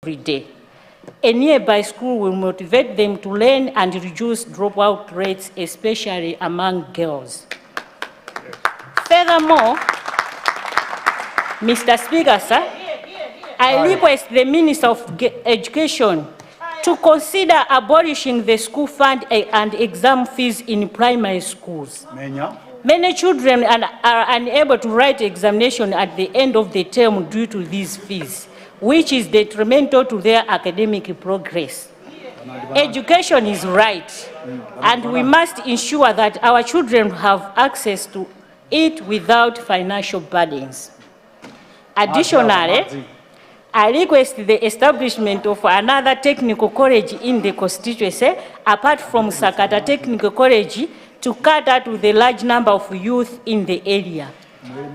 every day. A nearby school will motivate them to learn and reduce dropout rates, especially among girls. Furthermore, Mr. Speaker, sir, I request the Minister of Education to consider abolishing the school fund and exam fees in primary schools. Many children are unable to write examination at the end of the term due to these fees, which is detrimental to their academic progress. Education is right, and we must ensure that our children have access to it without financial burdens. Additionally, I request the establishment of another technical college in the constituency, apart from Sakata Technical College, to cater to the large number of youth in the area.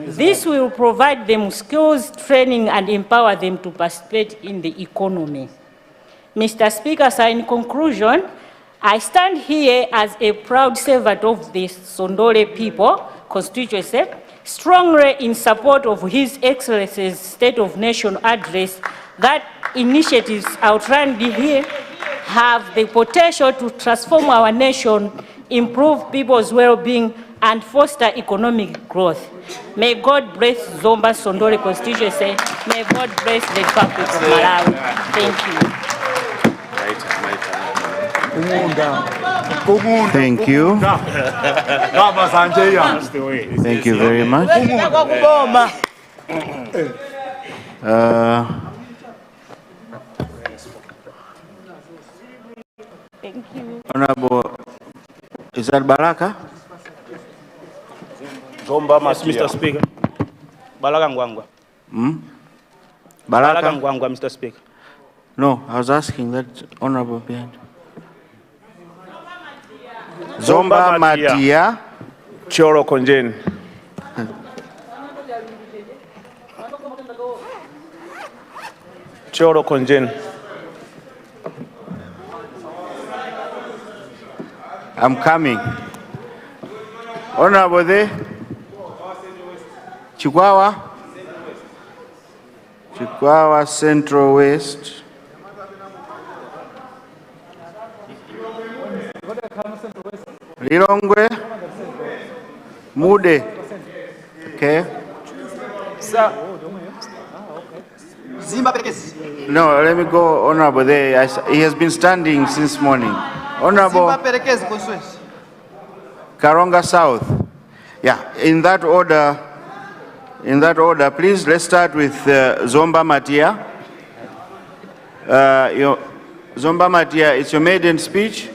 This will provide them skills, training, and empower them to participate in the economy. Mr. Speaker, sir, in conclusion, I stand here as a proud servant of the Sondole people constituency, strongly in support of His Excellency's State of Nation address that initiatives outlined here have the potential to transform our nation, improve people's well-being, and foster economic growth. May God bless Zomba Sondole constituency. May God bless the Republic of Malawi. Thank you. Thank you. Thank you very much. Thank you. Honorable, is that Baraka? Zomba Mr. Speaker. Baraka Ngwangwa. Baraka Ngwangwa, Mr. Speaker. No, I was asking that honorable behind. Zomba Matia. Choro Konjen. Choro Konjen. I'm coming. Honorable there. Chikwawa Central West. Lilongwe. Mude. Okay. No, let me go, Honorable there. He has been standing since morning. Honorable Karonga South. Yeah, in that order, please, let's start with Zomba Matia. Zomba Matia, it's your maiden speech.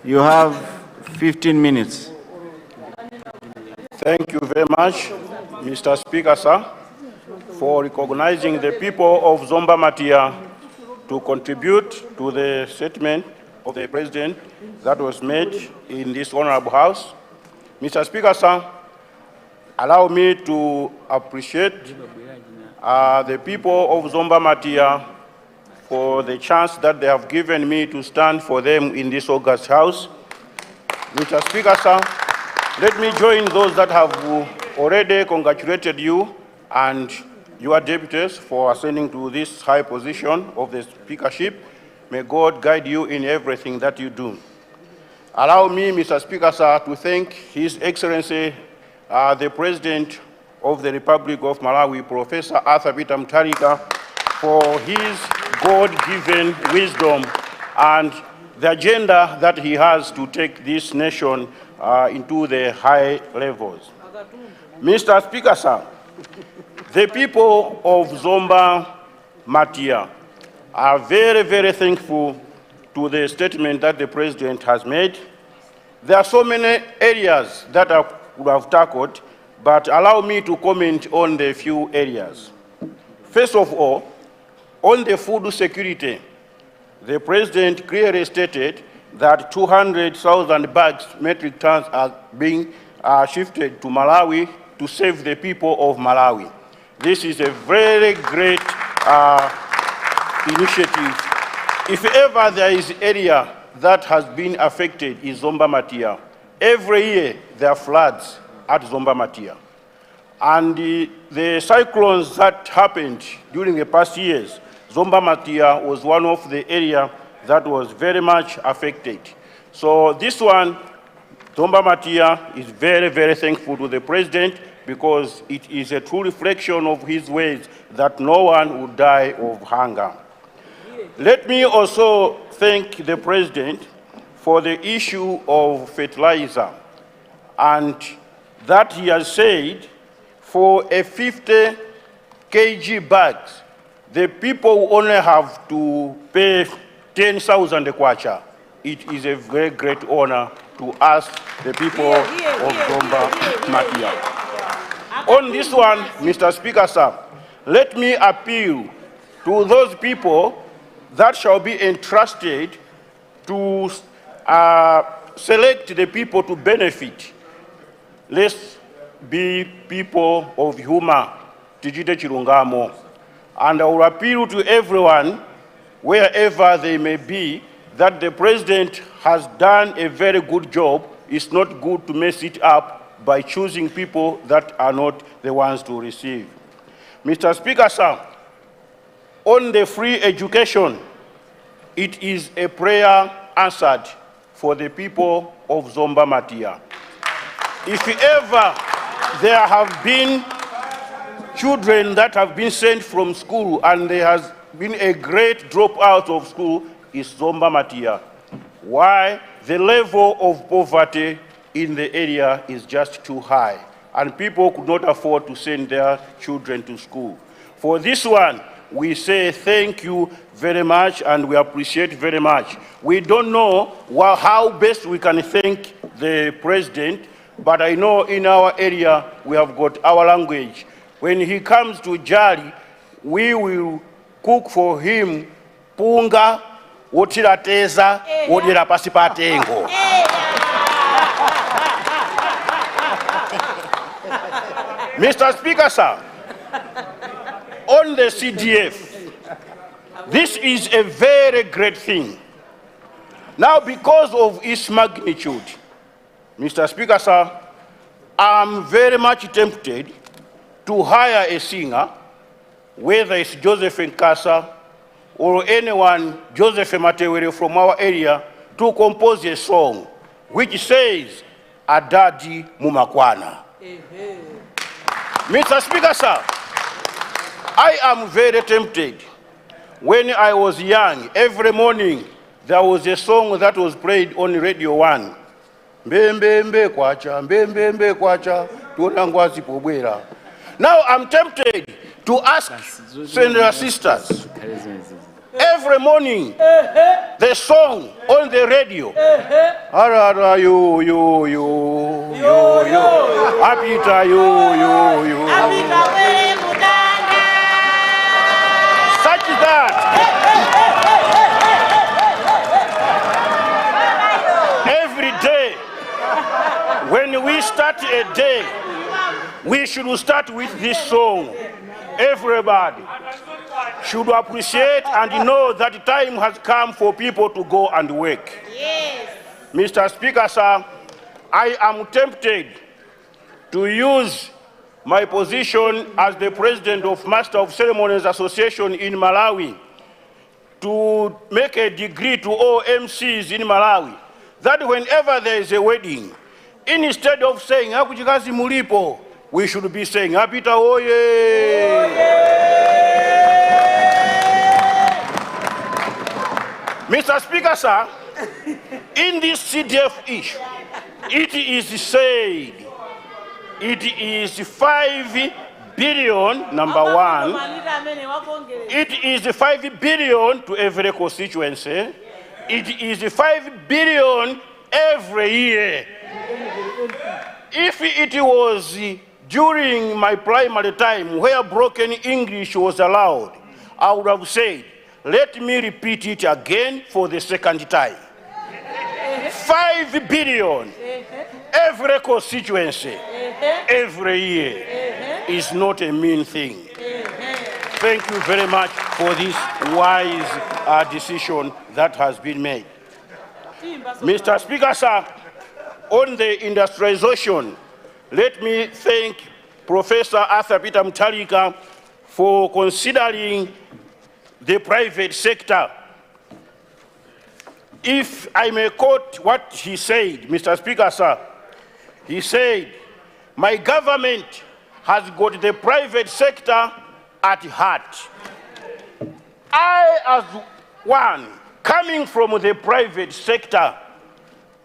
You have 15 minutes. Thank you very much, Mr. Speaker, sir, for recognizing the people of Zomba Matia to contribute to the statement of the President that was made in this honorable House. Mr. Speaker, sir, allow me to appreciate the people of Zomba Matia for the chance that they have given me to stand for them in this August House. Mr. Speaker, sir, let me join those that have already congratulated you and your deputies for ascending to this high position of the speakership. May God guide you in everything that you do. Allow me, Mr. Speaker, sir, to thank His Excellency, the President of the Republic of Malawi, Professor Arthur Peter Mutharika, for his God-given wisdom and the agenda that he has to take this nation into the high levels. Mr. Speaker, sir, the people of Zomba Matia are very, very thankful to the statement that the President has made. There are so many areas that I would have tackled, but allow me to comment on the few areas. First of all, on the food security, the President clearly stated that 200,000 bags, metric tons, are being shifted to Malawi to save the people of Malawi. This is a very great initiative. If ever there is area that has been affected is Zomba Matia. Every year there are floods at Zomba Matia. And the cyclones that happened during the past years, Zomba Matia was one of the areas that was very much affected. So this one, Zomba Matia is very, very thankful to the president because it is a true reflection of his ways that no one would die of hunger. Let me also thank the president for the issue of fertilizer, and that he has said for a 50 kg bags, the people only have to pay 10,000 kwacha. It is a very great honor to us, the people of Zomba Matia. On this one, Mr. Speaker, sir, let me appeal to those people that shall be entrusted to select the people to benefit. Let's be people of humor, tijite chirungamo. And I will appeal to everyone, wherever they may be, that the president has done a very good job. It's not good to mess it up by choosing people that are not the ones to receive. Mr. Speaker, sir, on the free education, it is a prayer answered for the people of Zomba Matia. If ever there have been children that have been sent from school and there has been a great dropout of school, it's Zomba Matia. Why? The level of poverty in the area is just too high, and people could not afford to send their children to school. For this one, we say thank you very much, and we appreciate very much. We don't know how best we can thank the president, but I know in our area we have got our language. When he comes to Jali, we will cook for him punga, wotira teza, wodira pasipatengo. Mr. Speaker, sir, on the CDF, this is a very great thing. Now, because of its magnitude, Mr. Speaker, sir, I'm very much tempted to hire a singer, whether it's Joseph Nkasa or anyone, Joseph Matewere from our area, to compose a song which says, Adadi Mumakwana. Mr. Speaker, sir, I am very tempted. When I was young, every morning there was a song that was played on Radio 1. Mbembe kwacha, tuonangwazi pobwera. Now I'm tempted to ask senior sisters, every morning, the song on the radio, Arara yo, Apita yo. Such that every day, when we start a day, we should start with this song. Everybody should appreciate and know that the time has come for people to go and work. Yes. Mr. Speaker, sir, I am tempted to use my position as the president of Master of Ceremonies Association in Malawi to make a decree to all MCs in Malawi that whenever there is a wedding, instead of saying, Hakujikazi mulipo, we should be saying, Apita oye! Mr. Speaker, sir, in this CDF issue, it is said, it is 5 billion, number one. It is 5 billion to every constituency. It is 5 billion every year. If it was during my primary time where broken English was allowed, I would have said, let me repeat it again for the second time. 5 billion every constituency, every year is not a mean thing. Thank you very much for this wise decision that has been made. Mr. Speaker, sir, on the industrialization, let me thank Professor Arthur Peter Mutharika for considering the private sector. If I may quote what he said, Mr. Speaker, sir, he said, "My government has got the private sector at heart." I, as one coming from the private sector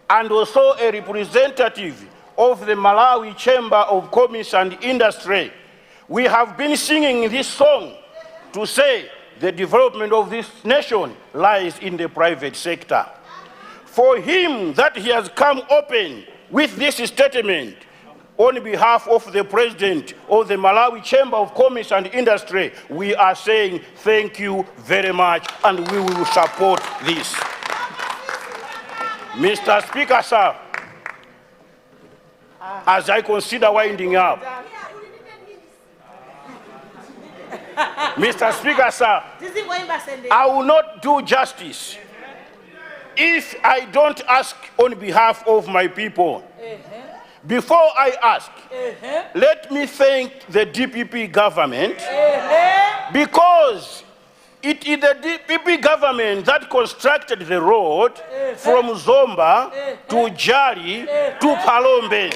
and also a representative of the Malawi Chamber of Commerce and Industry, we have been singing this song to say the development of this nation lies in the private sector. For him that he has come open with this statement on behalf of the President of the Malawi Chamber of Commerce and Industry, we are saying thank you very much, and we will support this. Mr. Speaker, sir, as I consider winding up, Mr. Speaker, sir, I will not do justice if I don't ask on behalf of my people. Before I ask, let me thank the DPP government, because it is the DPP government that constructed the road from Zomba to Jali to Palombe.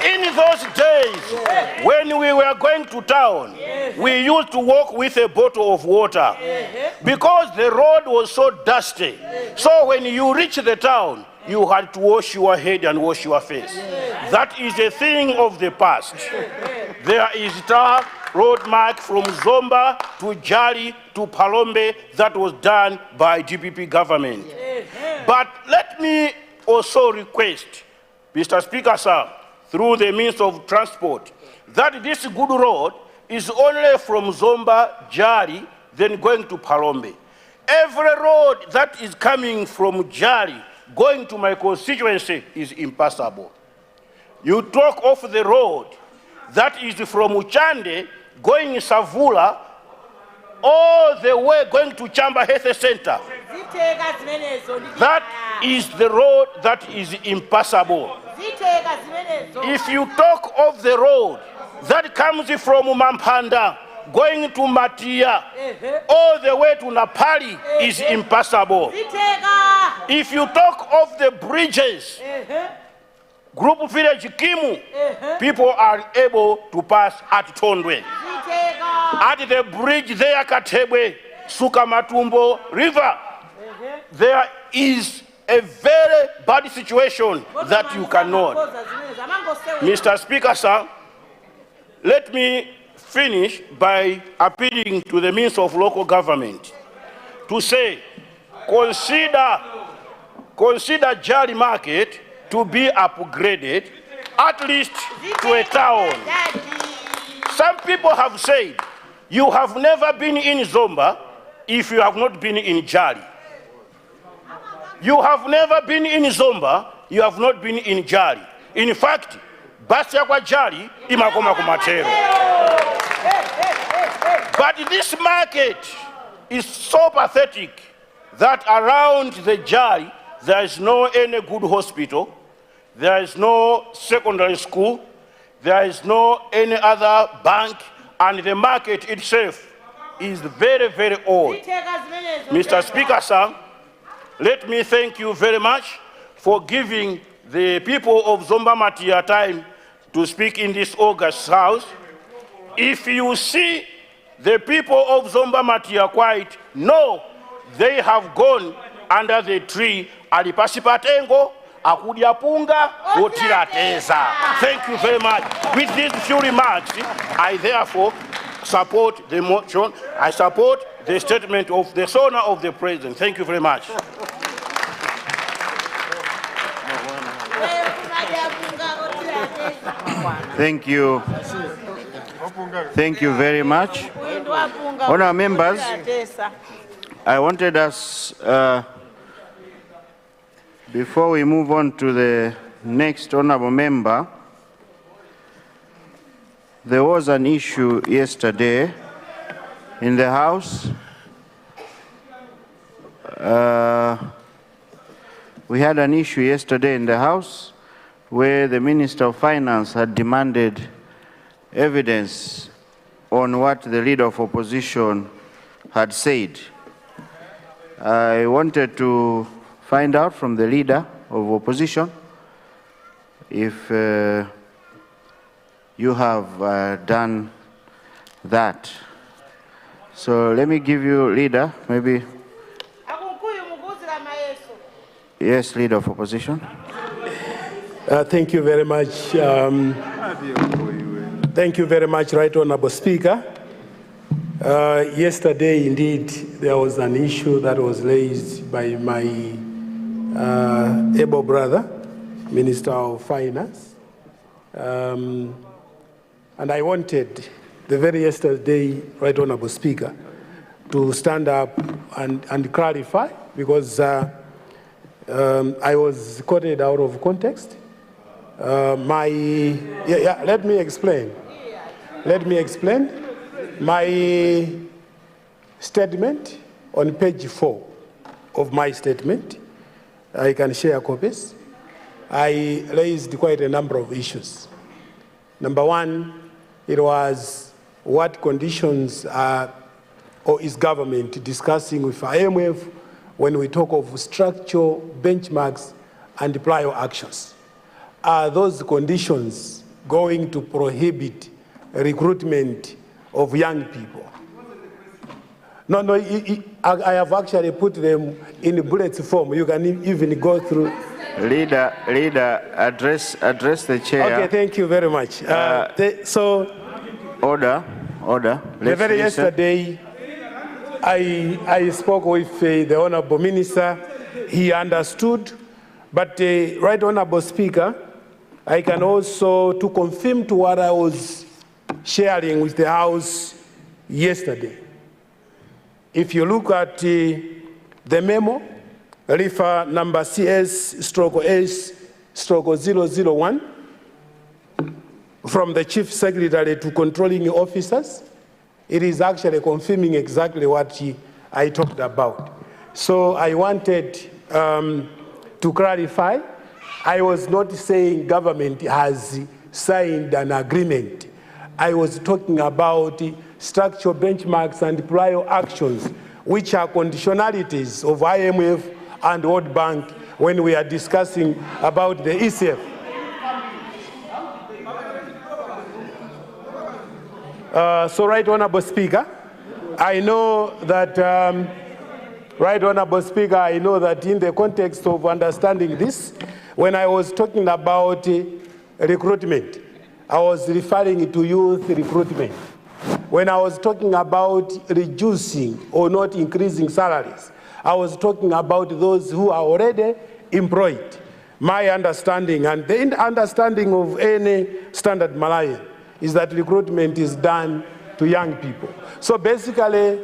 In those days, when we were going to town, we used to walk with a bottle of water because the road was so dusty. So when you reach the town, you had to wash your head and wash your face. That is a thing of the past. There is tar road mark from Zomba to Jali to Palombe that was done by DPP government. But let me also request, Mr. Speaker, sir, through the means of transport, that this good road is only from Zomba, Jali, then going to Palombe. Every road that is coming from Jali going to my constituency is impassable. You talk of the road that is from Uchande going Savula all the way going to Chamba Health Center. That is the road that is impassable. If you talk of the road that comes from Mampanda going to Matia all the way to Napali is impassable. If you talk of the bridges, Group Village Kimu, people are able to pass at Tondwe. At the bridge there, Katebwe, Sukamatumbo River, there is a very bad situation that you cannot. Mr. Speaker, sir, let me finish by appealing to the means of local government to say, consider Jali Market to be upgraded at least to a town. Some people have said, you have never been in Zomba if you have not been in Jali. You have never been in Zomba, you have not been in Jali. In fact, basi ya kwa Jali imakoma kumatero. But this market is so pathetic that around the Jali there is no any good hospital, there is no secondary school, there is no any other bank, and the market itself is very, very old. Mr. Speaker, sir, let me thank you very much for giving the people of Zomba Matia time to speak in this August House. If you see the people of Zomba Matia quite, no, they have gone under the tree, alipasipatengo, akudiapunga, otirateza. Thank you very much. With these few remarks, I therefore support the motion. I support the statement of the honor of the President. Thank you very much. Thank you. Thank you very much. Honourable members, I wanted us, before we move on to the next honourable member, there was an issue yesterday in the House. We had an issue yesterday in the House where the Minister of Finance had demanded evidence on what the leader of opposition had said. I wanted to find out from the leader of opposition if you have done that. So let me give you, leader, maybe. Yes, leader of opposition. Thank you very much. Thank you very much, Right Honorable Speaker. Yesterday, indeed, there was an issue that was raised by my able brother, Minister of Finance. And I wanted, the very yesterday, Right Honorable Speaker, to stand up and clarify, because I was quoted out of context. Let me explain. Let me explain. My statement on page 4 of my statement, I can share copies. I raised quite a number of issues. Number one, it was what conditions or is government discussing with IMF when we talk of structural benchmarks and prior actions. Are those conditions going to prohibit recruitment of young people? No, I have actually put them in bullet form. You can even go through. Leader, address the chair. Okay, thank you very much. Order. The very yesterday, I spoke with the Honorable Minister. He understood, but Right Honorable Speaker, I can also, to confirm to what I was sharing with the House yesterday. If you look at the memo, refer number CS/S/001 from the Chief Secretary to controlling officers, it is actually confirming exactly what I talked about. So I wanted to clarify. I was not saying government has signed an agreement. I was talking about structural benchmarks and prior actions, which are conditionalities of IMF and World Bank when we are discussing about the ECF. So, Right Honorable Speaker, I know that, Right Honorable Speaker, I know that in the context of understanding this, when I was talking about recruitment, I was referring to youth recruitment. When I was talking about reducing or not increasing salaries, I was talking about those who are already employed. My understanding and the understanding of any standard Malawian is that recruitment is done to young people. So basically,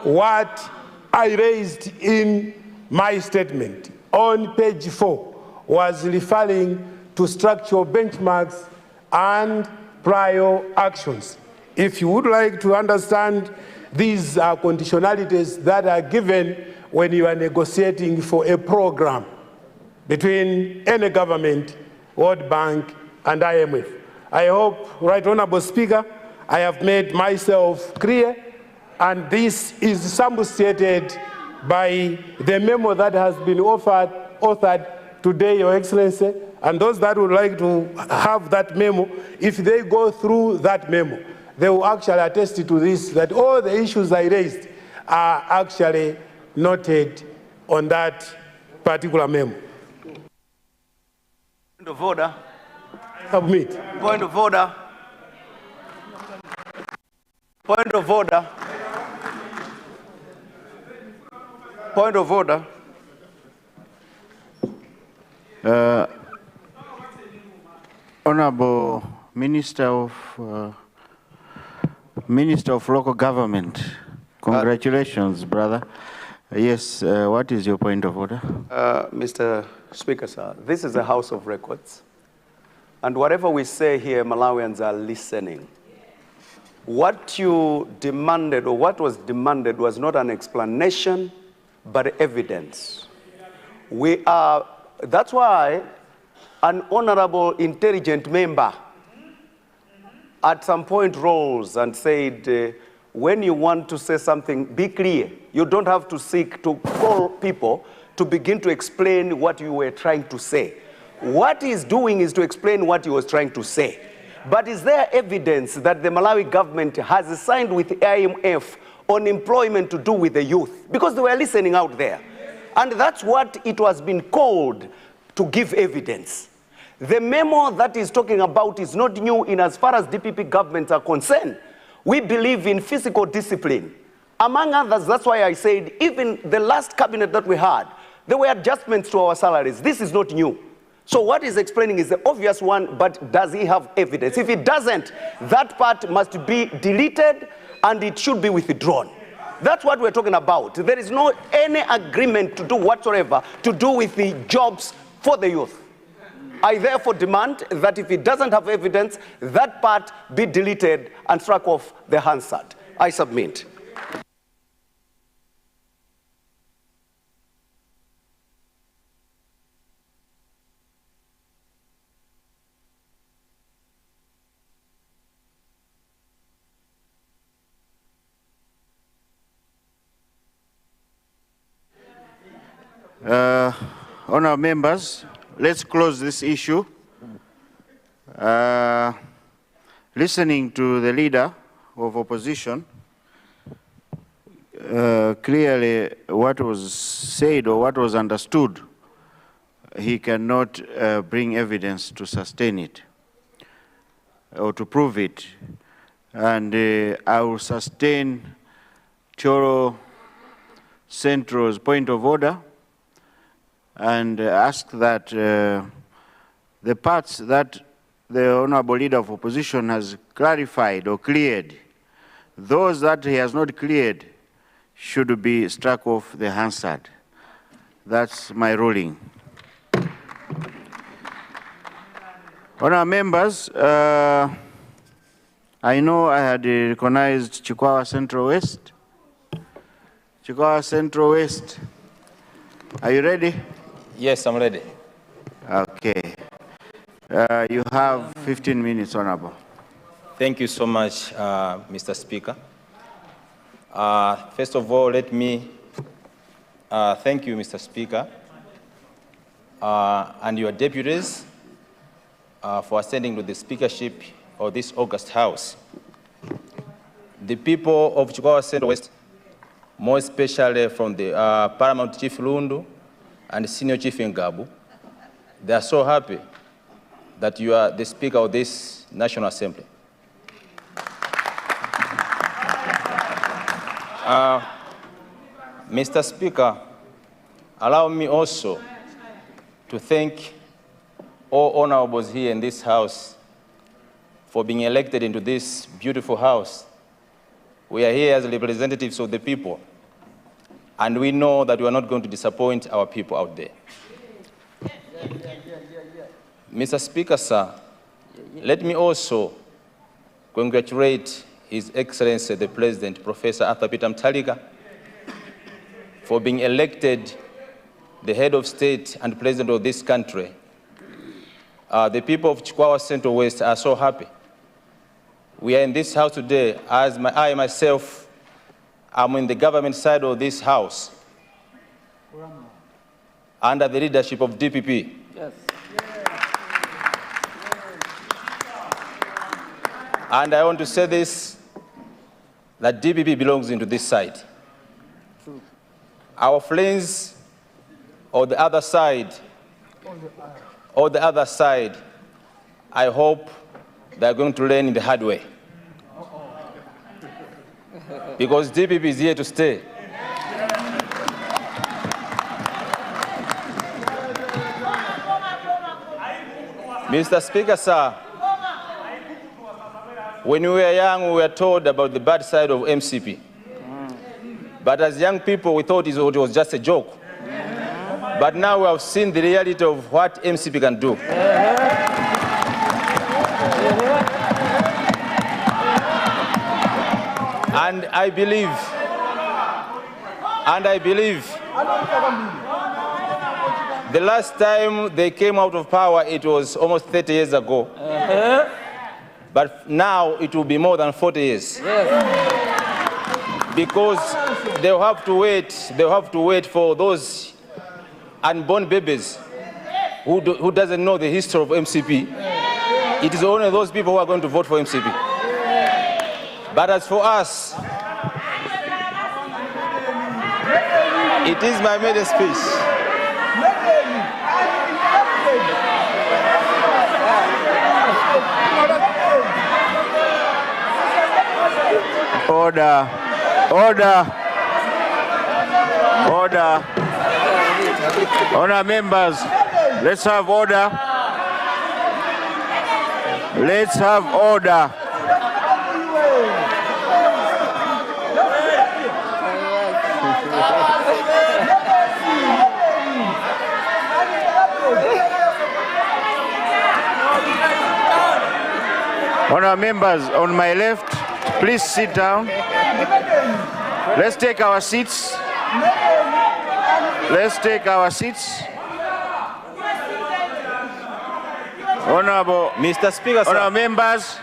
what I raised in my statement on page 4 was referring to structural benchmarks and prior actions. If you would like to understand, these are conditionalities that are given when you are negotiating for a program between any government, World Bank, and IMF. I hope, Right Honorable Speaker, I have made myself clear, and this is substantiated by the memo that has been authored today, Your Excellency, and those that would like to have that memo, if they go through that memo, they will actually attest to this, that all the issues I raised are actually noted on that particular memo. Point of order. Submit. Point of order. Point of order. Point of order. Honorable Minister of Local Government, congratulations, brother. Yes, what is your point of order? Mr. Speaker, sir, this is a House of Records. And whatever we say here, Malawians are listening. What you demanded, or what was demanded, was not an explanation, but evidence. That's why an honorable, intelligent member at some point rose and said, when you want to say something, be clear. You don't have to seek to call people to begin to explain what you were trying to say. What he's doing is to explain what he was trying to say. But is there evidence that the Malawi government has signed with IMF on employment to do with the youth? Because they were listening out there. And that's what it was been called to give evidence. The memo that he's talking about is not new in as far as DPP governments are concerned. We believe in physical discipline. Among others, that's why I said even the last cabinet that we had, there were adjustments to our salaries. This is not new. So what he's explaining is the obvious one, but does he have evidence? If he doesn't, that part must be deleted and it should be withdrawn. That's what we're talking about. There is no any agreement to do whatsoever to do with the jobs for the youth. I therefore demand that if it doesn't have evidence, that part be deleted and struck off the Hansard. I submit. Honourable members, let's close this issue. Listening to the leader of opposition, clearly what was said or what was understood, he cannot bring evidence to sustain it or to prove it. And I will sustain Choro Central's point of order and ask that the parts that the Honourable Leader of Opposition has clarified or cleared, those that he has not cleared should be struck off the Hansard. That's my ruling. Honourable members, I know I had recognized Chikwawa Central West. Chikwawa Central West, are you ready? Yes, I'm ready. Okay. You have 15 minutes, Honorable. Thank you so much, Mr. Speaker. First of all, let me thank you, Mr. Speaker, and your deputies for ascending to the speakership of this August House. The people of Chikwawa Central West, more especially from the Paramount Chief Lundu and Senior Chief Ngabu, they are so happy that you are the Speaker of this National Assembly. Mr. Speaker, allow me also to thank all honorables here in this House for being elected into this beautiful House. We are here as representatives of the people, and we know that we are not going to disappoint our people out there. Mr. Speaker, sir, let me also congratulate His Excellency the President, Professor Arthur Peter Mutharika, for being elected the head of state and president of this country. The people of Chikwawa Central West are so happy. We are in this House today, as I myself am in the government side of this House, under the leadership of DPP. Yes. And I want to say this, that DPP belongs into this side. True. Our friends on the other side, I hope they're going to learn in the hard way. Because DPP is here to stay. Mr. Speaker, sir, when we were young, we were told about the bad side of MCP. But as young people, we thought it was just a joke. But now we have seen the reality of what MCP can do. And I believe the last time they came out of power, it was almost 30 years ago. But now it will be more than 40 years. Because they'll have to wait for those unborn babies who doesn't know the history of MCP. It is only those people who are going to vote for MCP. But as for us, it is my maiden speech. Order, order, order. Honourable members, let's have order. Let's have order. Honourable members, on my left, please sit down. Let's take our seats. Let's take our seats. Honourable Mr. Speaker, sir. Honourable members,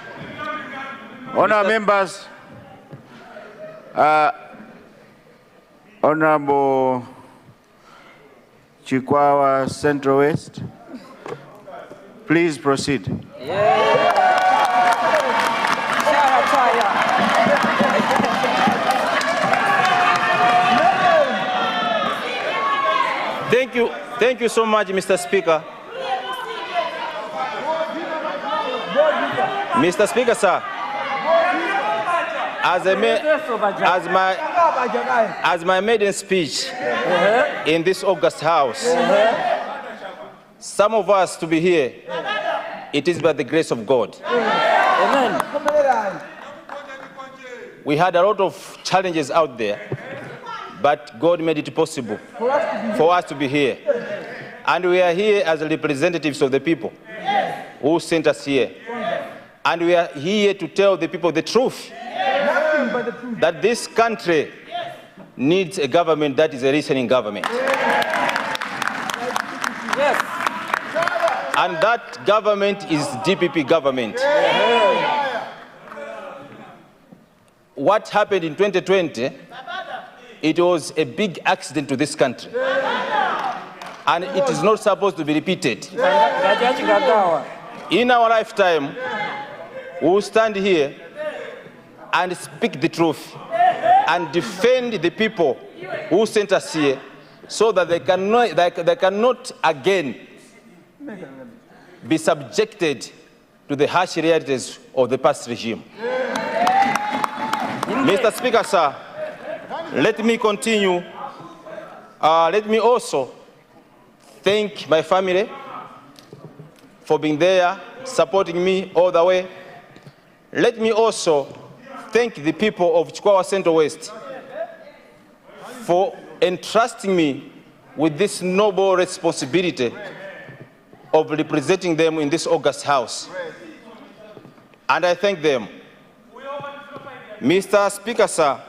honourable members, Honourable Chikwawa Central West, please proceed. Thank you so much, Mr. Speaker. Mr. Speaker, sir, as my maiden speech in this August House, some of us to be here, it is by the grace of God. Amen. We had a lot of challenges out there, but God made it possible for us to be here. And we are here as representatives of the people who sent us here. And we are here to tell the people the truth, that this country needs a government that is a listening government. Yes. And that government is DPP government. What happened in 2020, it was a big accident to this country. And it is not supposed to be repeated. In our lifetime, we will stand here and speak the truth and defend the people who sent us here so that they cannot again be subjected to the harsh realities of the past regime. Mr. Speaker, sir, let me continue. Let me also thank my family for being there, supporting me all the way. Let me also thank the people of Chikwawa Central West for entrusting me with this noble responsibility of representing them in this August House. And I thank them. Mr. Speaker, sir,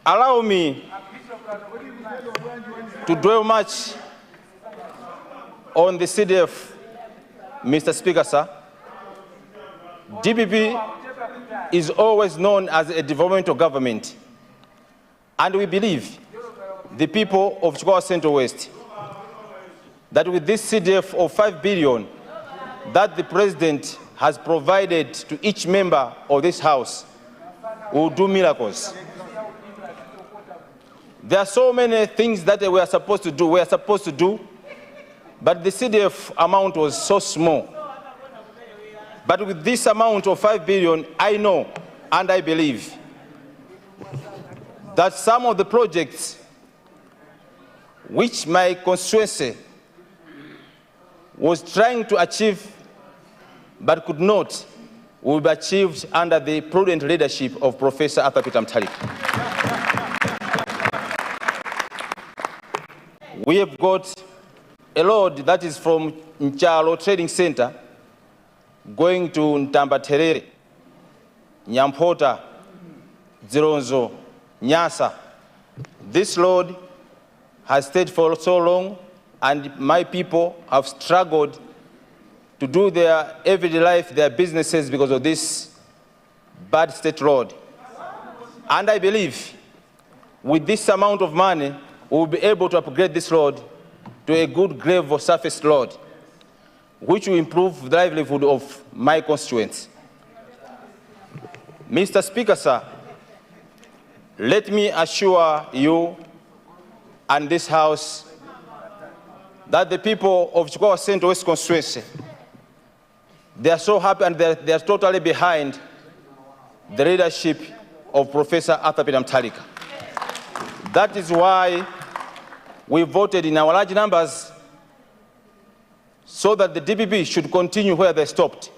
allow me to dwell much on the CDF, Mr. Speaker, sir. DPP is always known as a developmental government, and we believe, the people of Chikwawa Central West, that with this CDF of 5 billion that the President has provided to each member of this House, we will do miracles. There are so many things that we are supposed to do, but the CDF amount was so small. But with this amount of 5 billion, I know and I believe that some of the projects which my constituency was trying to achieve but could not, will be achieved under the prudent leadership of Professor Athapitam Talika. We have got a road that is from Nchalo Trading Center going to Ntambaterere, Nyampota, Zironzo, Nyasa. This road has stayed for so long, and my people have struggled to do their everyday life, their businesses, because of this bad state road. And I believe with this amount of money, we'll be able to upgrade this road to a good gravel surface road, which will improve the livelihood of my constituents. Mr. Speaker, sir, let me assure you and this House that the people of Chikwawa Central West constituency, they are so happy and they are totally behind the leadership of Professor Arthur Peter Mutharika. That is why we voted in our large numbers so that the DPP should continue where they stopped.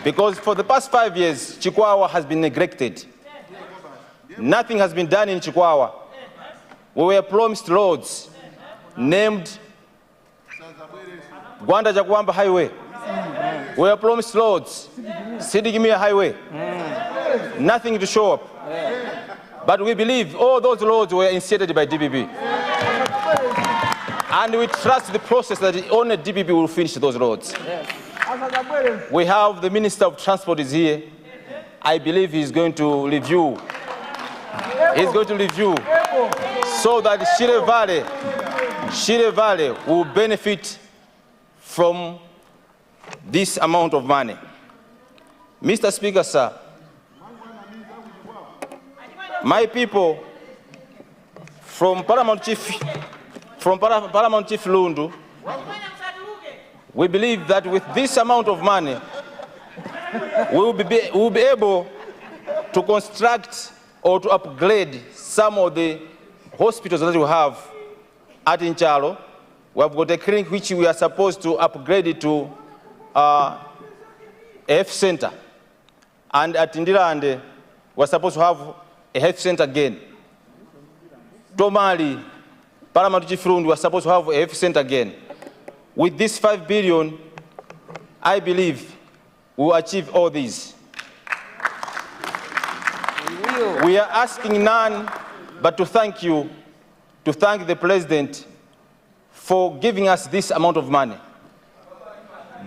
Because for the past 5 years, Chikwawa has been neglected. Nothing has been done in Chikwawa. We were promised roads named Gwanda Jakuamba Highway. We were promised roads, Sidigimia Highway. Nothing to show up. But we believe all those roads were initiated by DPP. And we trust the process that only DPP will finish those roads. We have the Minister of Transport is here. I believe he's going to review. He's going to review so that Shire Valley will benefit from this amount of money. Mr. Speaker, sir, my people from Paramount Chief Lundu, we believe that with this amount of money, we will be able to construct or to upgrade some of the hospitals that we have at Inchalo. We have got a clinic which we are supposed to upgrade it to a health center. And at Indirande, we're supposed to have a health center again. Tomali, Paramount Chief Lundu, we're supposed to have a health center again. With this 5 billion, I believe we will achieve all these. We are asking none but to thank you, to thank the President for giving us this amount of money.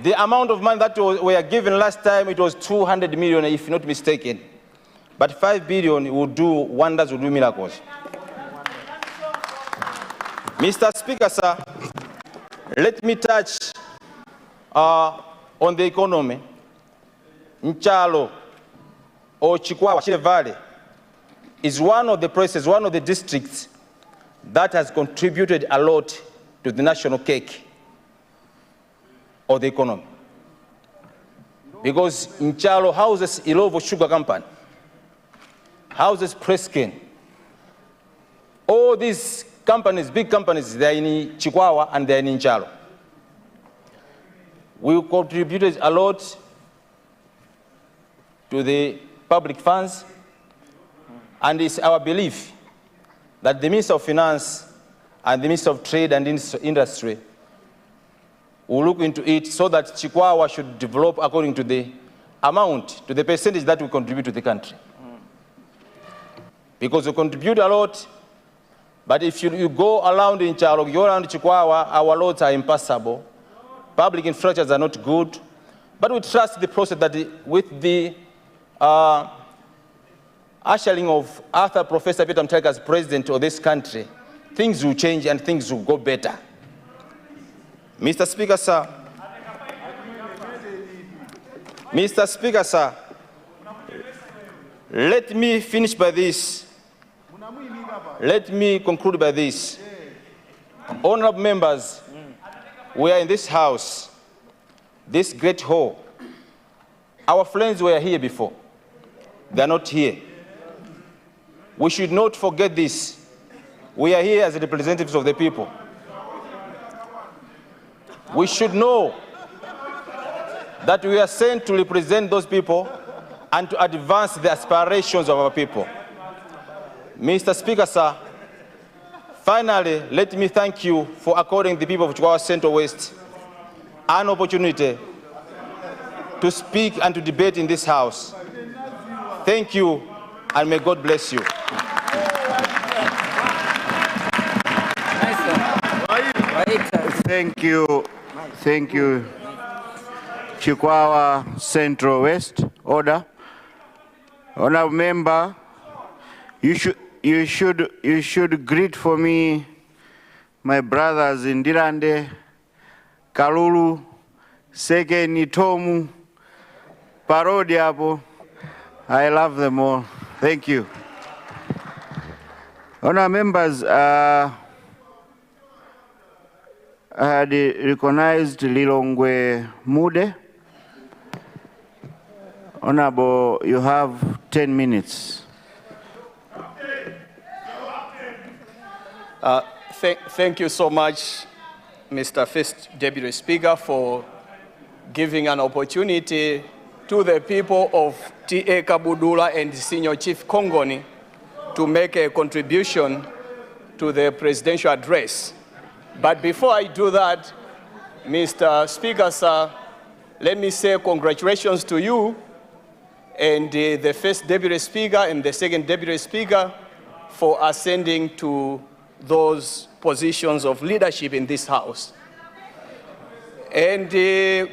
The amount of money that we were given last time, it was 200 million, if not mistaken. But 5 billion will do wonders, will do miracles. Mr. Speaker, sir, let me touch on the economy. Nchalo or Chikwawa, Shire Valley, is one of the places, one of the districts that has contributed a lot to the national cake of the economy. Because Nchalo houses Ilovo Sugar Company, houses Preskin. All these companies, big companies, they are in Chikwawa and they are in Nchalo. We contributed a lot to the public funds, and it's our belief that the Minister of Finance and the Minister of Trade and Industry will look into it so that Chikwawa should develop according to the amount, to the percentage that we contribute to the country. Because we contribute a lot, but if you go around in Chalo, you go around Chikwawa, our roads are impassable, public infrastructures are not good, but we trust the process that with the ushering of Arthur Professor Peter Mutharika as president of this country, things will change and things will go better. Mr. Speaker, sir. Mr. Speaker, sir, let me finish by this. Let me conclude by this. Honorable members, we are in this house, this great hall. Our friends were here before. They are not here. We should not forget this. We are here as representatives of the people. We should know that we are sent to represent those people and to advance the aspirations of our people. Mr. Speaker, sir, finally, let me thank you for according the people of Chikwawa Central West an opportunity to speak and to debate in this house. Thank you, and may God bless you. Thank you. Thank you. Chikwawa Central West, order. Honorable member, you should greet for me my brothers in Ndirande, Kalulu, Sekeni, Tomu, Parodiapo. I love them all. Thank you. Honorable members, I had recognized Lilongwe Mude. Honorable, you have 10 minutes. Thank you so much, Mr. First Deputy Speaker, for giving an opportunity to the people of T.A. Kabudula and Senior Chief Kongoni to make a contribution to the presidential address. But before I do that, Mr. Speaker, sir, let me say congratulations to you and the First Deputy Speaker and the Second Deputy Speaker for ascending to those positions of leadership in this House. And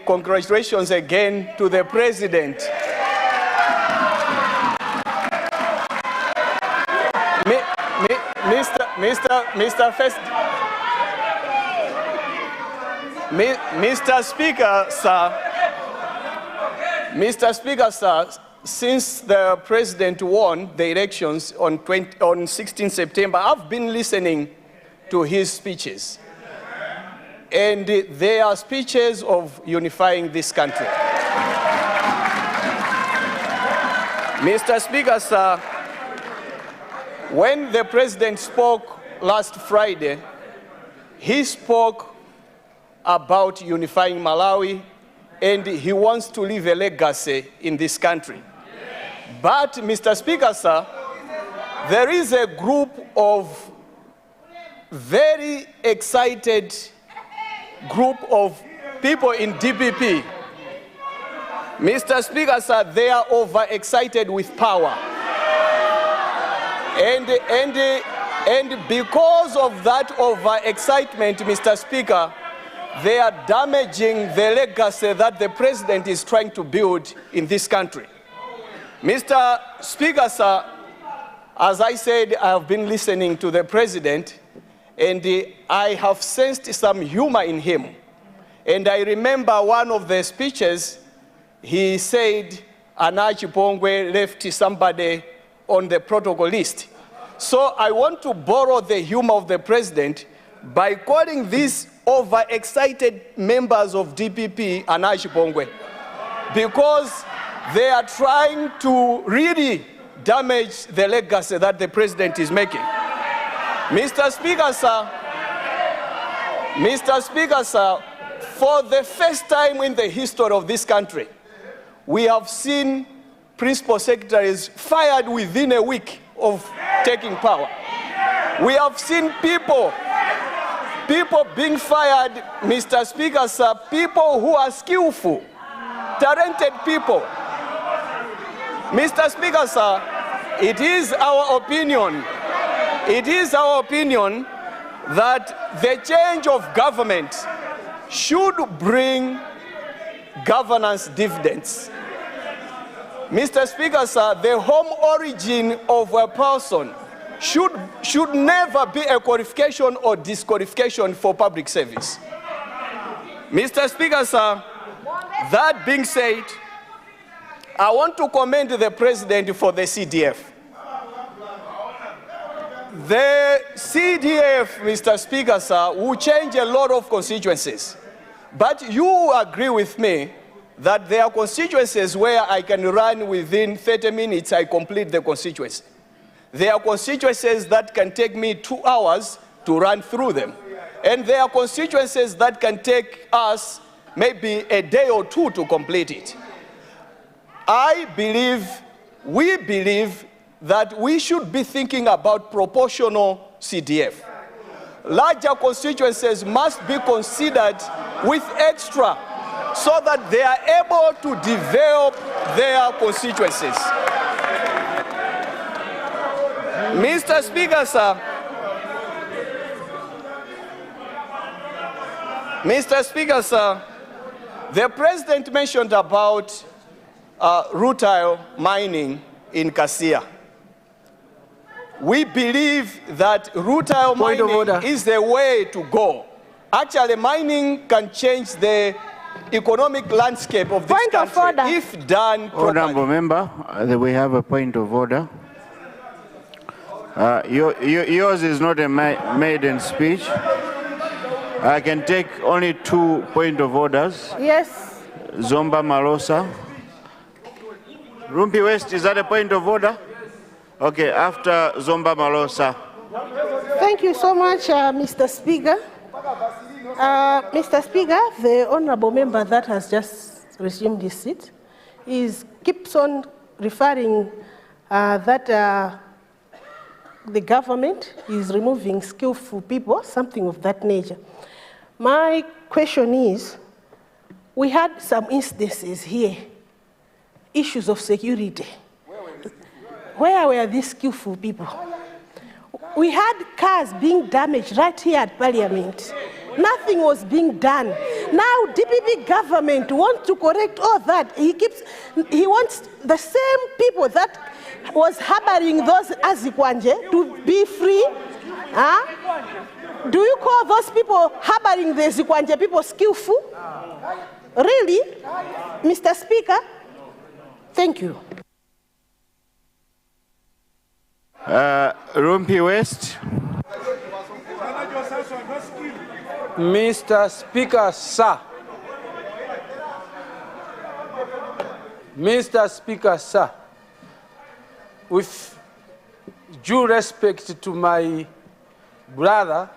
congratulations again to the President. Mr. Speaker, sir, since the President won the elections on 16 September, I've been listening to his speeches. And they are speeches of unifying this country. Mr. Speaker, sir, when the President spoke last Friday, he spoke about unifying Malawi, and he wants to leave a legacy in this country. But, Mr. Speaker, sir, there is a group of very excited group of people in DPP. Mr. Speaker, sir, they are overexcited with power. And because of that overexcitement, Mr. Speaker, they are damaging the legacy that the President is trying to build in this country. Mr. Speaker, sir, as I said, I have been listening to the President, and I have sensed some humor in him. And I remember one of the speeches, he said, Ana Chipongwe left somebody on the protocol list. So I want to borrow the humor of the President by calling these overexcited members of DPP Ana Chipongwe, because they are trying to really damage the legacy that the President is making. Mr. Speaker, sir, for the first time in the history of this country, we have seen principal secretaries fired within a week of taking power. We have seen people being fired, Mr. Speaker, sir, people who are skillful, talented people. Mr. Speaker, sir, it is our opinion that the change of government should bring governance dividends. Mr. Speaker, sir, the home origin of a person should never be a qualification or disqualification for public service. Mr. Speaker, sir, that being said, I want to commend the President for the CDF. The CDF, Mr. Speaker, sir, will change a lot of constituencies. But you agree with me that there are constituencies where I can run within 30 minutes, I complete the constituency. There are constituencies that can take me 2 hours to run through them. And there are constituencies that can take us maybe a day or two to complete it. We believe that we should be thinking about proportional CDF. Larger constituencies must be considered with extra so that they are able to develop their constituencies. Mr. Speaker, sir, Mr. Speaker, sir, the President mentioned about rutile mining in Kasia. We believe that rutile mining is the way to go. Actually, mining can change the economic landscape of this country if done properly. Honourable member, we have a point of order. Yours is not a maiden speech. I can take only 2 points of orders. Yes. Zomba Malosa. Rumpi West, is that a point of order? Okay, after Zomba Malosa. Thank you so much, Mr. Speaker. Mr. Speaker, the honourable member that has just resumed his seat keeps on referring that the government is removing skillful people, something of that nature. My question is, we had some instances here, issues of security. Where were these skillful people? We had cars being damaged right here at Parliament. Nothing was being done. Now DPP government wants to correct all that. He wants the same people that was harboring those Azikwanje to be free. Do you call those people harboring the Azikwanje people skillful? Really? Mr. Speaker? Thank you. Rumpi West. Mr. Speaker, sir. Mr. Speaker, sir. With due respect to my brother,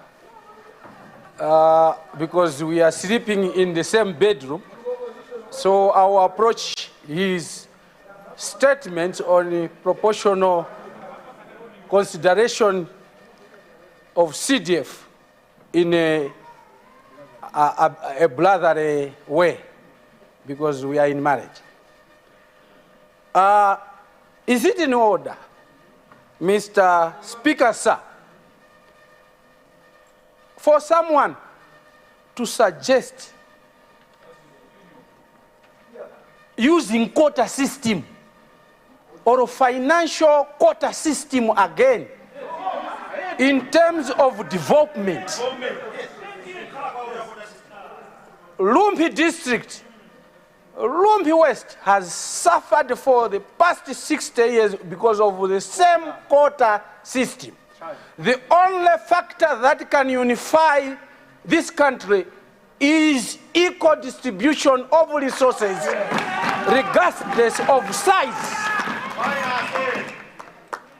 because we are sleeping in the same bedroom, so I'll approach his statement on proportional consideration of CDF in a brotherly way, because we are in marriage. Is it in order, Mr. Speaker, sir, for someone to suggest using quota system or a financial quota system again in terms of development? Lumpi district, Lumpi West has suffered for the past 60 years because of the same quota system. The only factor that can unify this country is equal distribution of resources, regardless of size.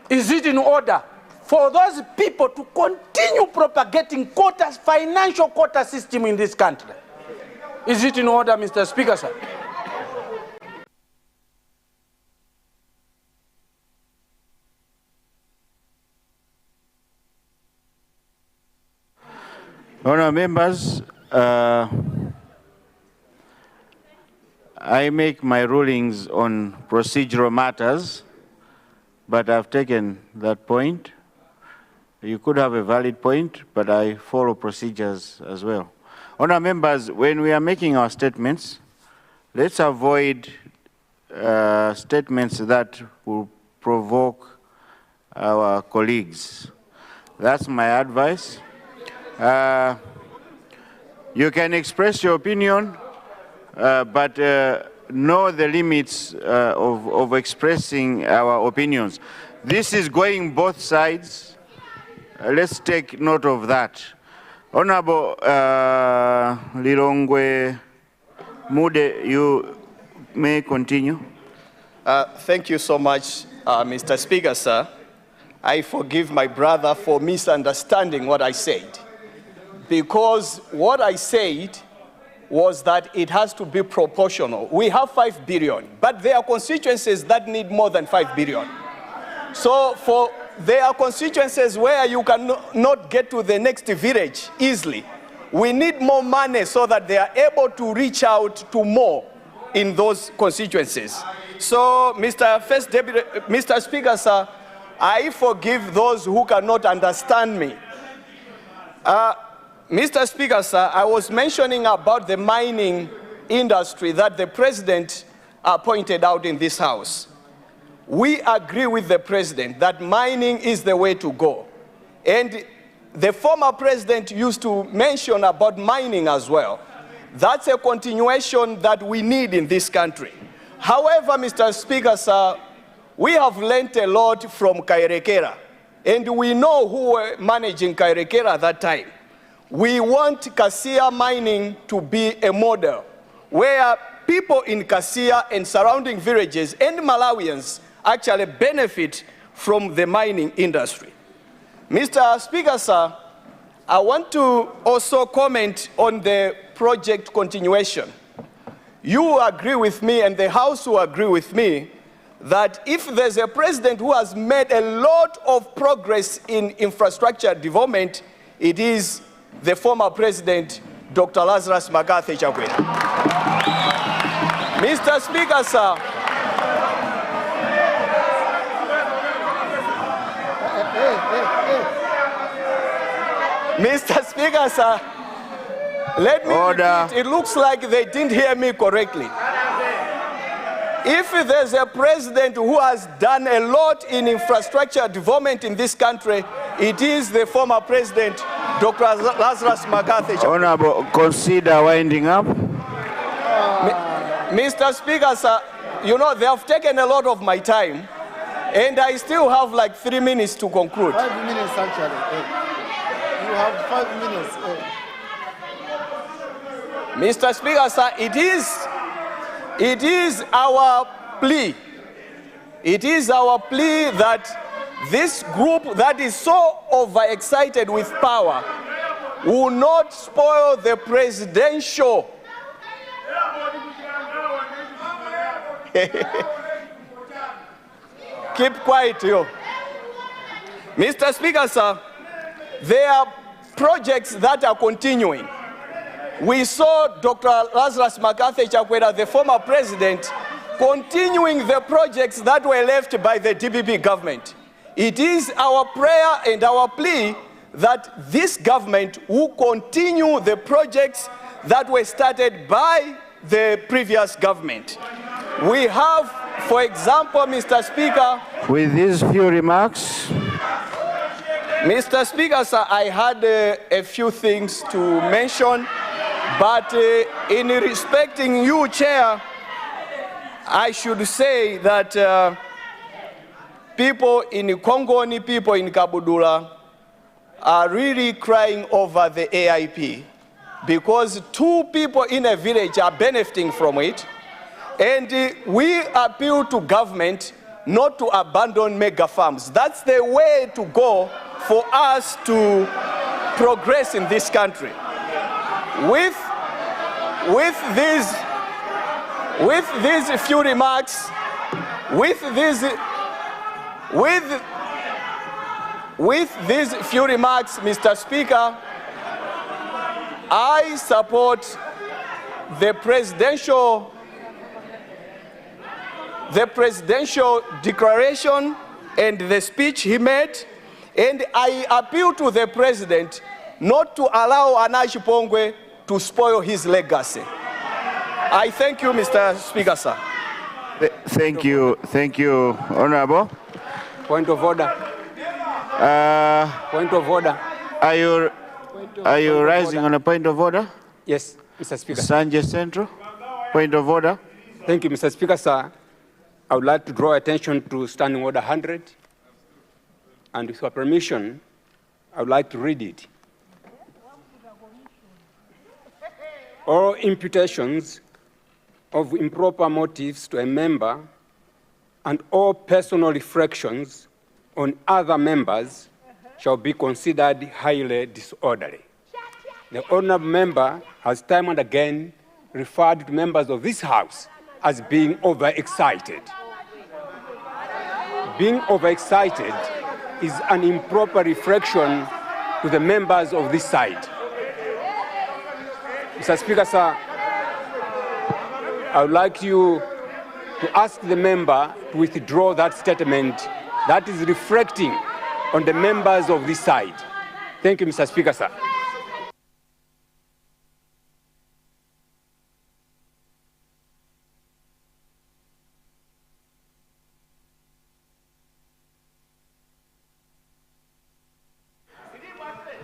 Is it in order for those people to continue propagating quotas, financial quota system in this country? Is it in order, Mr. Speaker, sir? Honourable members, I make my rulings on procedural matters, but I've taken that point. You could have a valid point, but I follow procedures as well. Honourable members, when we are making our statements, let's avoid statements that will provoke our colleagues. That's my advice. You can express your opinion, but know the limits of expressing our opinions. This is going both sides. Let's take note of that. Honorable Lilongwe Mude, you may continue. Thank you so much, Mr. Speaker, sir. I forgive my brother for misunderstanding what I said, because what I said was that it has to be proportional. We have 5 billion, but there are constituencies that need more than 5 billion. So there are constituencies where you cannot get to the next village easily. We need more money so that they are able to reach out to more in those constituencies. So, Mr. Speaker, sir, I forgive those who cannot understand me. Mr. Speaker, sir, I was mentioning about the mining industry that the president pointed out in this house. We agree with the president that mining is the way to go. And the former president used to mention about mining as well. That's a continuation that we need in this country. However, Mr. Speaker, sir, we have learnt a lot from Kairekera, and we know who were managing Kairekera at that time. We want Kasia mining to be a model where people in Kasia and surrounding villages and Malawians actually benefit from the mining industry. Mr. Speaker, sir, I want to also comment on the project continuation. You agree with me, and the House will agree with me, that if there's a president who has made a lot of progress in infrastructure development, it is the former president, Dr. Lazarus Magathe Chakwera. Mr. Speaker, sir, Mr. Speaker, sir, let me repeat, it looks like they didn't hear me correctly. If there's a president who has done a lot in infrastructure development in this country, it is the former president, Dr. Lazarus Magathe. Honorable, consider winding up. Mr. Speaker, sir, you know, they have taken a lot of my time, and I still have like 3 minutes to conclude. 5 minutes, actually. You have 5 minutes. Mr. Speaker, sir, it is our plea. It is our plea that this group that is so overexcited with power will not spoil the presidential. Keep quiet, you. Mr. Speaker, sir, there are projects that are continuing. We saw Dr. Lazarus Magathe Chakwera, the former president, continuing the projects that were left by the DPP government. It is our prayer and our plea that this government will continue the projects that were started by the previous government. We have, for example, Mr. Speaker, with these few remarks, Mr. Speaker, sir, I had a few things to mention, but in respecting you, Chair, I should say that people in Kongoni, people in Kabudula are really crying over the AIP because 2 people in a village are benefiting from it, and we appeal to government not to abandon mega farms. That's the way to go for us to progress in this country. With these few remarks, Mr. Speaker, I support the presidential declaration and the speech he made, and I appeal to the president not to allow Anashi Pongwe to spoil his legacy. I thank you, Mr. Speaker, sir. Thank you, Honorable. Point of order. Point of order. Are you rising on a point of order? Yes, Mr. Speaker. Sanje Central, point of order. Thank you, Mr. Speaker, sir. I would like to draw attention to Standing Order 100, and with your permission, I would like to read it. All imputations of improper motives to a member and all personal reflections on other members shall be considered highly disorderly. The honorable member has time and again referred to members of this House as being overexcited. Being overexcited is an improper reflection to the members of this side. Mr. Speaker, sir, I would like you to ask the member to withdraw that statement that is reflecting on the members of this side. Thank you, Mr. Speaker, sir.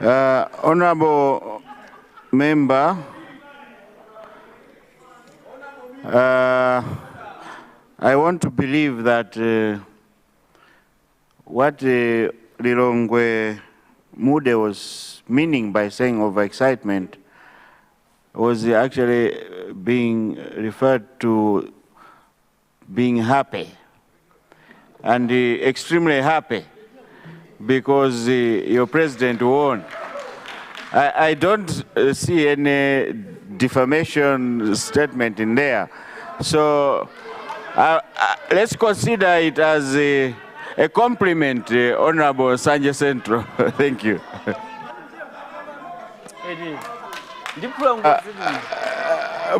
Honorable member, I want to believe that what Lilongwe Mude was meaning by saying overexcitement was actually being referred to being happy, and extremely happy because your president won. I don't see any defamation statement in there. So let's consider it as a compliment, Honorable Sanje Centro. Thank you.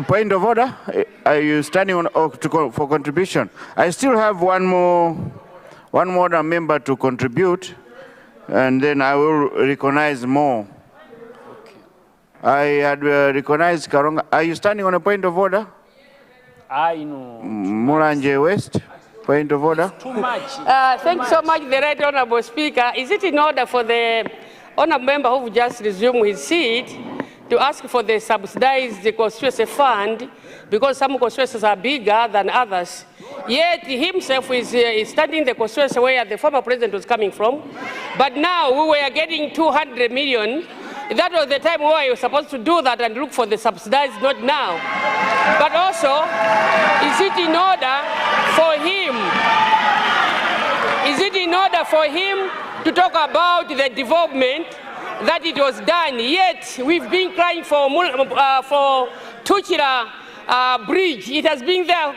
Point of order. Are you standing on for contribution? I still have one more member to contribute, and then I will recognize more. Okay. I had recognized Karonga. Are you standing on a point of order? I know. Mulanje West, point of order. Too much. Thank you so much, the Right Honourable Speaker. Is it in order for the honourable member who just resumed his seat to ask for the subsidized constituency fund, because some constituencies are bigger than others? Yet he himself is standing in the constituency where the former president was coming from. But now we were getting 200 million. That was the time where he was supposed to do that and look for the subsidized, not now. But also, is it in order for him to talk about the development that it was done? Yet we've been crying for Tuchira bridge. It has been there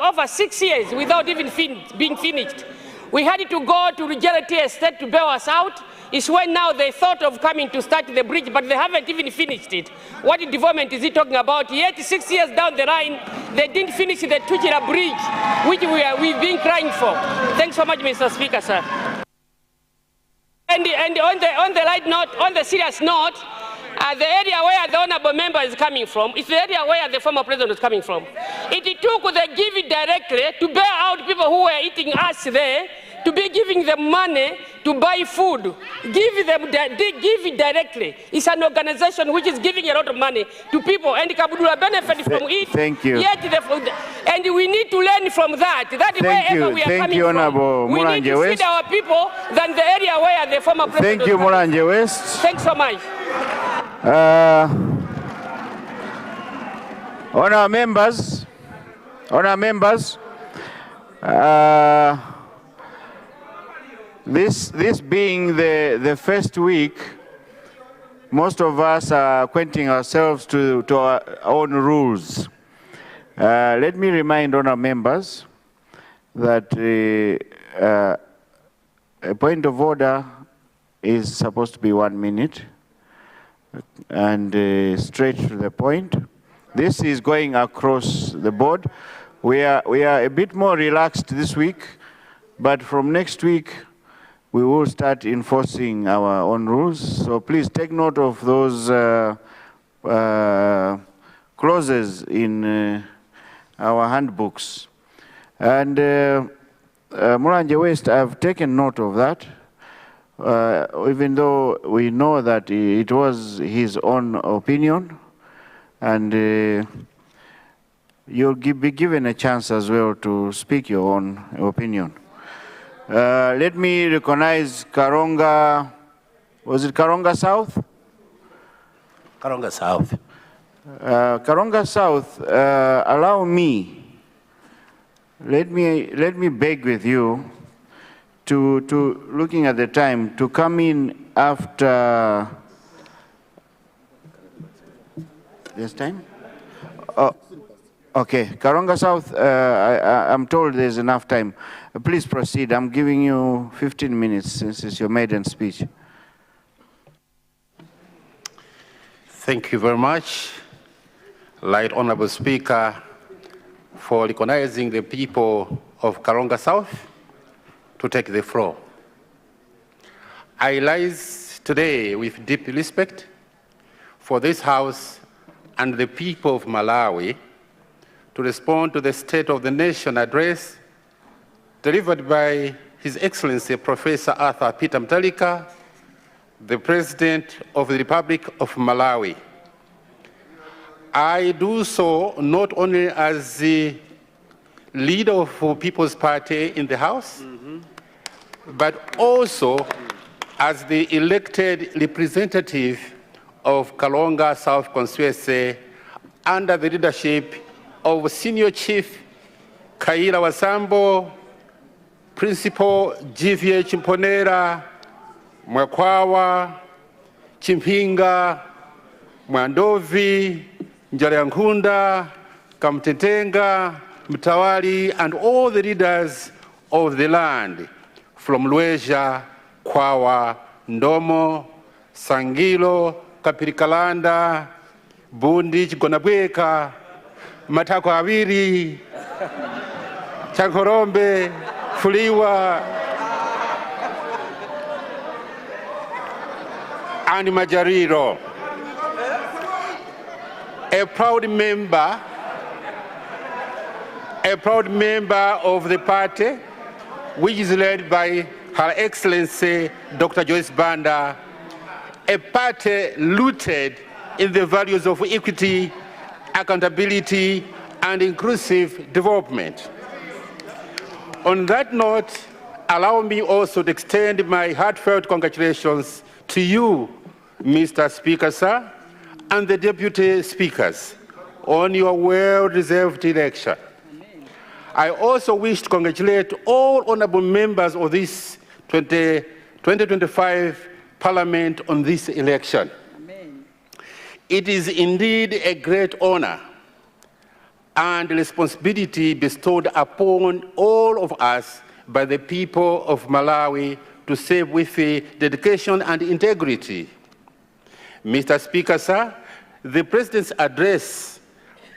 over 6 years without even being finished. We had to go to Regenerative Estate to bail us out. It's when now they thought of coming to start the bridge, but they haven't even finished it. What development is he talking about? Yet 6 years down the line, they didn't finish the Tuchira bridge, which we've been crying for. Thanks so much, Mr. Speaker, sir. And on the light note, on the serious note, the area where the honourable member is coming from is the area where the former president was coming from. It took the give it directly to bail out people who were eating us there, to be giving them money to buy food. Give it directly. It's an organization which is giving a lot of money to people, and Kabudula benefit from it. Thank you. Yet and we need to learn from that. That is wherever we are coming from. We need to feed our people than the area where the former president was coming from. Thank you, Mulanje West. Thanks so much. Honour members, this being the first week, most of us are acquainting ourselves to our own rules. Let me remind honour members that a point of order is supposed to be 1 minute, and straight to the point. This is going across the board. We are a bit more relaxed this week, but from next week we will start enforcing our own rules. So please take note of those clauses in our handbooks. And Mulanje West, I've taken note of that. Even though we know that it was his own opinion, and you'll be given a chance as well to speak your own opinion. Let me recognize Karonga, was it Karonga South? Karonga South. Karonga South, allow me, let me beg with you to looking at the time, to come in after this time? Oh, okay, Karonga South, I'm told there's enough time. Please proceed. I'm giving you 15 minutes since it's your maiden speech. Thank you very much, Right Honourable Speaker, for recognizing the people of Karonga South to take the floor. I rise today with deep respect for this House and the people of Malawi to respond to the State of the Nation address delivered by His Excellency Professor Arthur Peter Mutharika, the President of the Republic of Malawi. I do so not only as the leader of People's Party in the House, but also as the elected representative of Kalonga South Constituency under the leadership of Senior Chief Kaila Wasambo, Principal GVH Mponera, Mwakwawa, Chimpinga, Mwandovi, Njalayankunda, Kamtetenga, Mtawali, and all the leaders of the land, from Lueja, Kwawa, Ndomo, Sangilo, Kapirikalanda, Bundi, Chigonabweka, Matako Awiri, Chankorombe, Fuliwa, and Majariro. A proud member of the party, which is led by Her Excellency Dr. Joyce Banda, a party rooted in the values of equity, accountability, and inclusive development. On that note, allow me also to extend my heartfelt congratulations to you, Mr. Speaker, sir, and the deputy speakers on your well-deserved election. I also wish to congratulate all honorable members of this 2025 Parliament on this election. Amen. It is indeed a great honor and responsibility bestowed upon all of us by the people of Malawi to serve with dedication and integrity. Mr. Speaker, sir, the President's address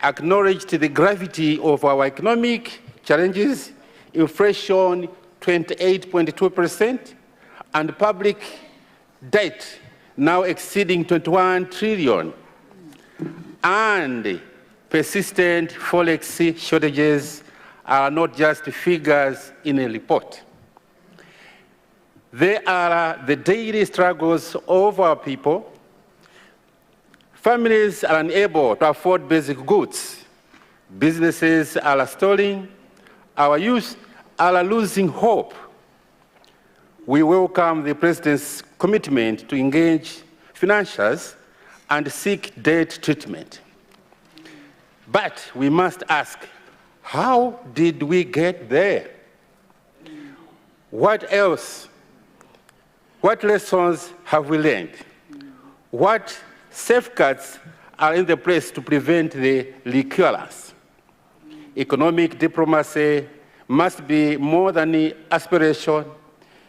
acknowledged the gravity of our economic challenges, inflation 28.2%, and public debt now exceeding 21 trillion, and persistent forex shortages are not just figures in a report. They are the daily struggles of our people. Families are unable to afford basic goods. Businesses are stalling. Our youth are losing hope. We welcome the President's commitment to engage financiers and seek debt treatment. But we must ask, how did we get there? What else? What lessons have we learned? What safeguards are in the place to prevent the recurrence? Economic diplomacy must be more than aspiration.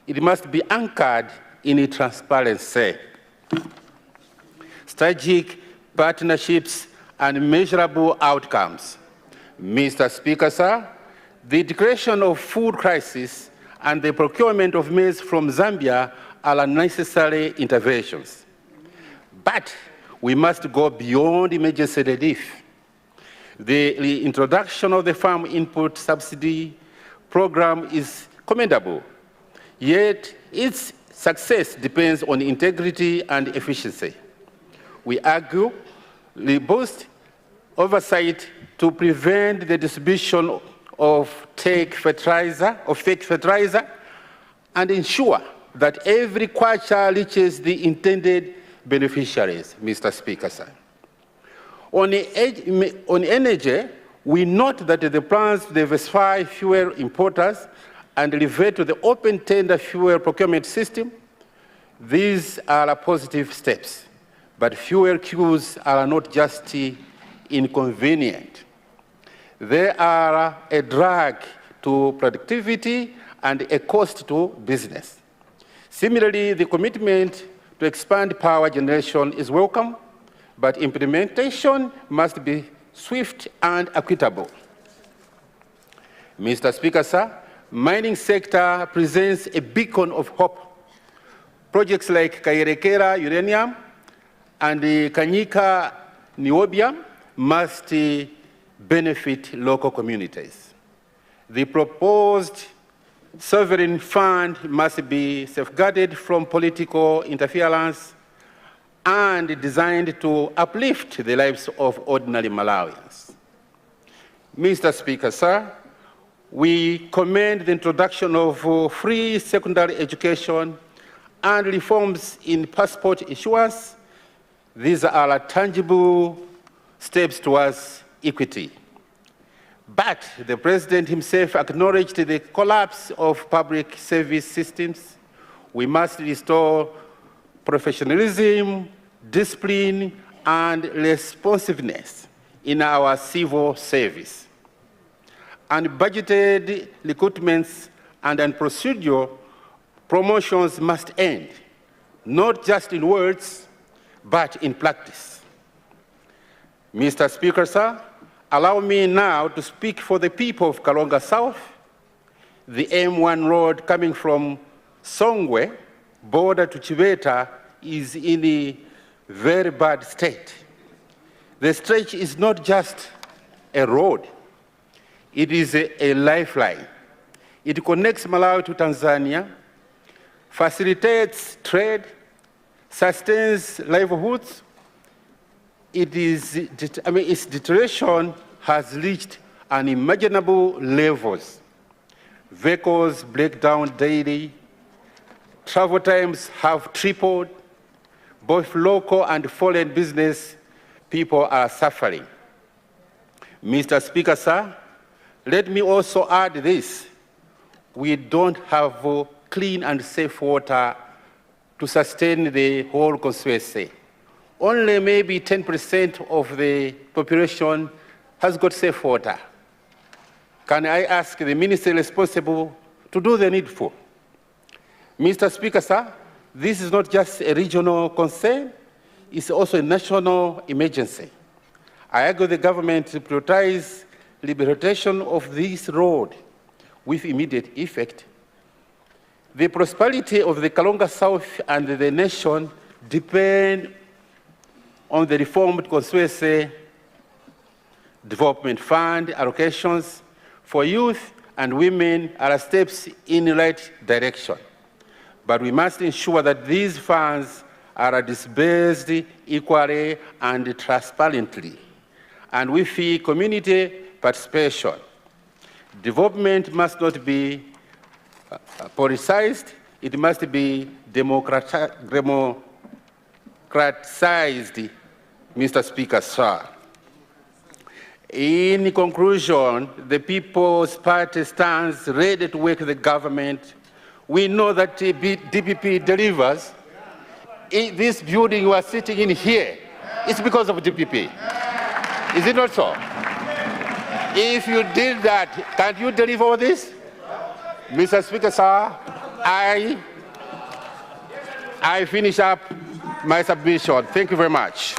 It must be anchored in transparency. Strategic partnerships and measurable outcomes. Mr. Speaker, sir, the declaration of food crisis and the procurement of maize from Zambia are necessary interventions. But we must go beyond emergency relief. The introduction of the farm input subsidy program is commendable, yet its success depends on integrity and efficiency. We argue robust oversight to prevent the distribution of fake fertilizer, and ensure that every kwacha reaches the intended beneficiaries, Mr. Speaker, sir. On energy, we note that the plans to diversify fuel importers and revert to the open tender fuel procurement system, these are positive steps. But fuel queues are not just inconvenient. They are a drag to productivity and a cost to business. Similarly, the commitment to expand power generation is welcome, but implementation must be swift and equitable. Mr. Speaker, sir, mining sector presents a beacon of hope. Projects like Kairekera uranium and the Kanyika niobium must benefit local communities. The proposed sovereign fund must be safeguarded from political interference and designed to uplift the lives of ordinary Malawians. Mr. Speaker, sir, we commend the introduction of free secondary education and reforms in passport issuance. These are tangible steps towards equity. But the President himself acknowledged the collapse of public service systems. We must restore professionalism, discipline, and responsiveness in our civil service. Unbudgeted recruitments and procedural promotions must end, not just in words, but in practice. Mr. Speaker, sir, allow me now to speak for the people of Kalonga South. The M1 road coming from Songwe, border to Chiveta, is in a very bad state. The stretch is not just a road, it is a lifeline. It connects Malawi to Tanzania, facilitates trade, sustains livelihoods. Its deterioration has reached unimaginable levels. Vehicles break down daily. Travel times have tripled. Both local and foreign business people are suffering. Mr. Speaker, sir, let me also add this. We don't have clean and safe water to sustain the whole constituency. Only maybe 10% of the population has got safe water. Can I ask the minister responsible to do the needful? Mr. Speaker, sir, this is not just a regional concern, it's also a national emergency. I urge the government to prioritize rehabilitation of this road with immediate effect. The prosperity of the Kalonga South and the nation depend on the reformed constituency development fund allocations for youth and women are steps in the right direction. But we must ensure that these funds are disbursed equally and transparently, and with the community participation. Development must not be politicized, it must be democratized, Mr. Speaker, sir. In conclusion, the People's Party stands ready to work with the government. We know that DPP delivers. This building you are sitting in here, it's because of DPP. Is it not so? If you did that, can't you deliver all this? Mr. Speaker, sir, I finish up my submission. Thank you very much.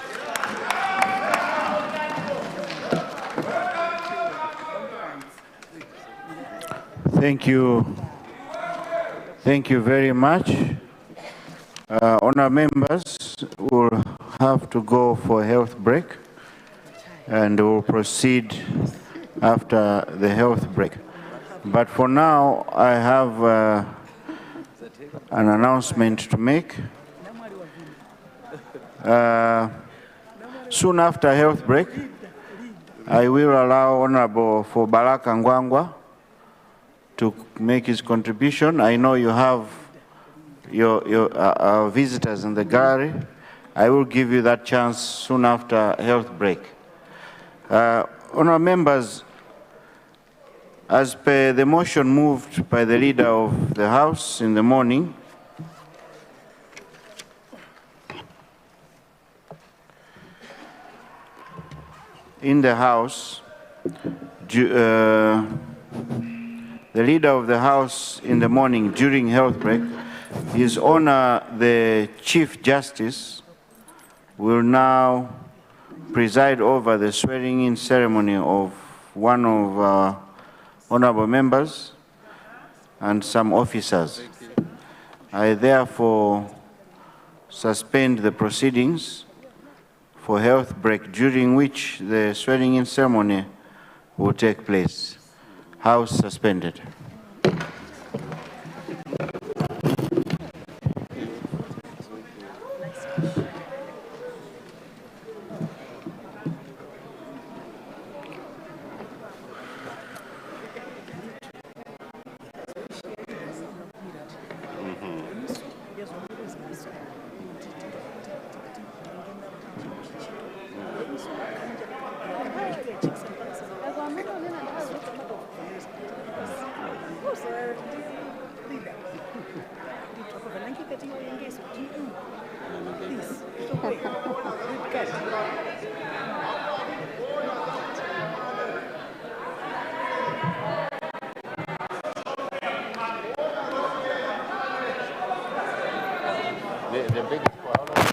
Thank you. Thank you very much. Honourable members will have to go for a health break and we'll proceed after the health break. But for now, I have an announcement to make. Soon after health break, I will allow Honourable for Baraka Ngwangwa to make his contribution. I know you have your visitors in the gallery. I will give you that chance soon after health break. Honourable members, as per the motion moved by the Leader of the House in the morning, in the House, the Leader of the House in the morning during health break, His Honor the Chief Justice will now preside over the swearing-in ceremony of one of our honorable members and some officers. I therefore suspend the proceedings for health break, during which the swearing-in ceremony will take place. House suspended. The biggest